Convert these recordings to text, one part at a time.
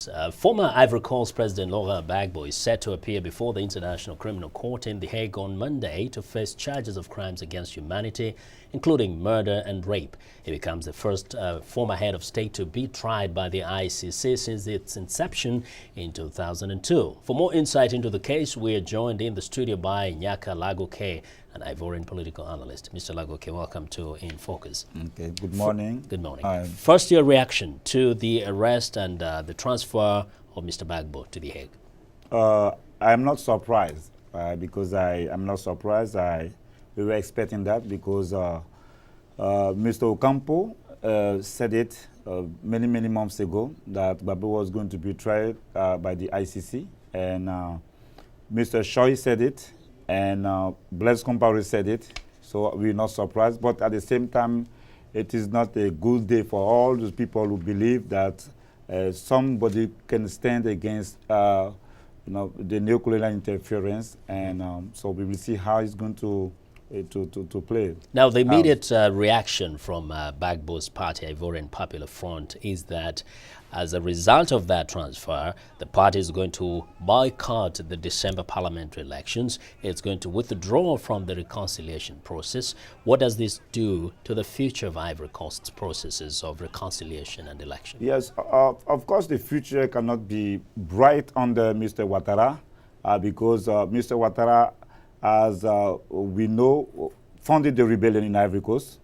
news. Former Ivory Coast President Laurent Gbagbo is set to appear before the International Criminal Court in The Hague on Monday to face charges of crimes against humanity, including murder and rape. He becomes the first former head of state to be tried by the ICC since its inception in 2002. For more insight into the case, we are joined in the studio by Nyaka Lagoke, an Ivorian political analyst. Mr. Lagoke, welcome to In Focus. Okay, good morning. Good morning. Hi. First, your reaction to the arrest and the transfer of Mr. Gbagbo to The Hague. I'm not surprised because I'm not surprised. We were expecting that because Mr. Ocampo said it many months ago that Gbagbo was going to be tried by the ICC, and Mr. Choi said it, and Blaise Compaoré said it. So we're not surprised, but at the same time, it is not a good day for all those people who believe that somebody can stand against the neocolonial interference, and so we will see how it's going to play. Now, the immediate reaction from Gbagbo's party, Ivorian Popular Front, is that as a result of that transfer, the party is going to boycott the December parliamentary elections. It's going to withdraw from the reconciliation process. What does this do to the future of Ivory Coast's processes of reconciliation and election? Yes, of course, the future cannot be bright under Mr. Ouattara because Mr. Ouattara, as we know, founded the rebellion in Ivory Coast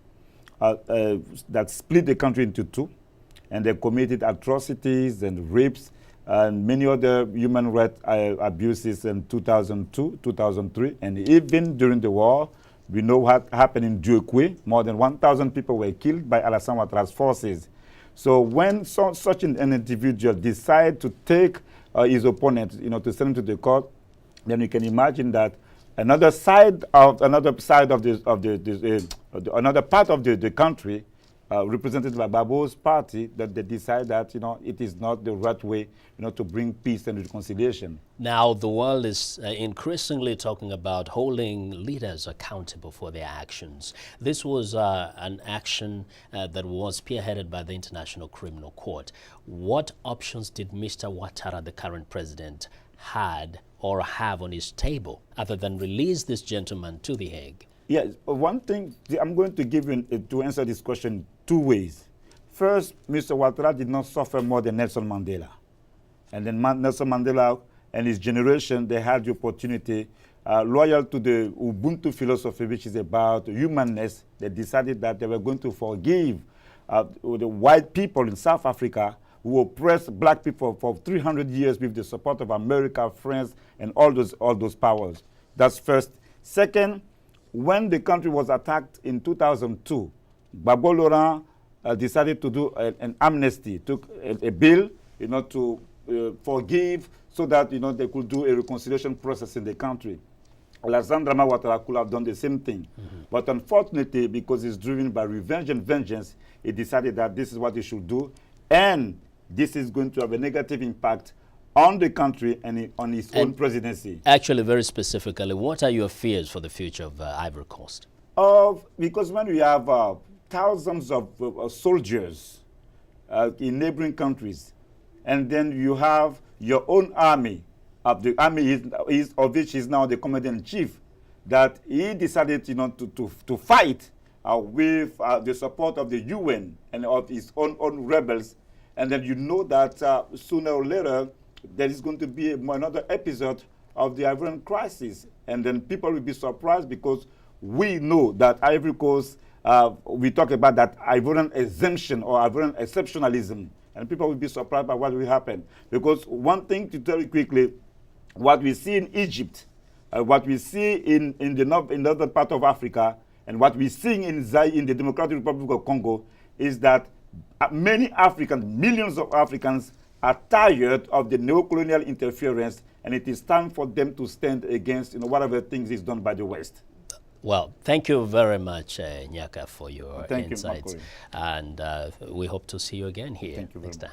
that split the country into two, and they committed atrocities and rapes and many other human rights abuses in 2002, 2003, and even during the war. We know what happened in Djokwe. More than 1,000 people were killed by Alassane Ouattara's forces. So when such an individual decides to take his opponent, to send him to the court, then you can imagine that another part of the country, represented by Gbagbo's party, that they decide that it is not the right way to bring peace and reconciliation. Now the world is increasingly talking about holding leaders accountable for their actions. This was an action that was spearheaded by the International Criminal Court. What options did Mr. Ouattara, the current president, have on his table other than release this gentleman to The Hague? Yes, one thing I'm going to give you to answer this question two ways. First, Mr. Ouattara did not suffer more than Nelson Mandela. And then Nelson Mandela and his generation, they had the opportunity, loyal to the Ubuntu philosophy, which is about humanness. They decided that they were going to forgive the white people in South Africa who oppressed black people for 300 years with the support of America, France, and all those powers. That's first. Second, when the country was attacked in 2002, Gbagbo Laurent decided to do an amnesty, took a bill, to forgive, so that they could do a reconciliation process in the country. Alassane Ouattara could have done the same thing, but unfortunately, because he's driven by revenge and vengeance, he decided that this is what he should do, and this is going to have a negative impact on the country and on his own presidency. Actually, very specifically, what are your fears for the future of Ivory Coast? Because when we have thousands of soldiers in neighboring countries, and then you have your own army, the army of which is now the commander-in-chief, that he decided to fight with the support of the UN and of his own rebels, and then that sooner or later there is going to be another episode of the Ivorian crisis. And then people will be surprised because we know that Ivory Coast, we talk about that Ivorian exemption or Ivorian exceptionalism, and people will be surprised by what will happen. Because one thing to tell you quickly, what we see in Egypt, what we see in the other part of Africa, and what we're seeing in the Democratic Republic of Congo is that many Africans, millions of Africans, are tired of the neocolonial interference, and it is time for them to stand against whatever things is done by the West. Well, thank you very much, Nyaka, for your insights. You, and we hope to see you again here next time.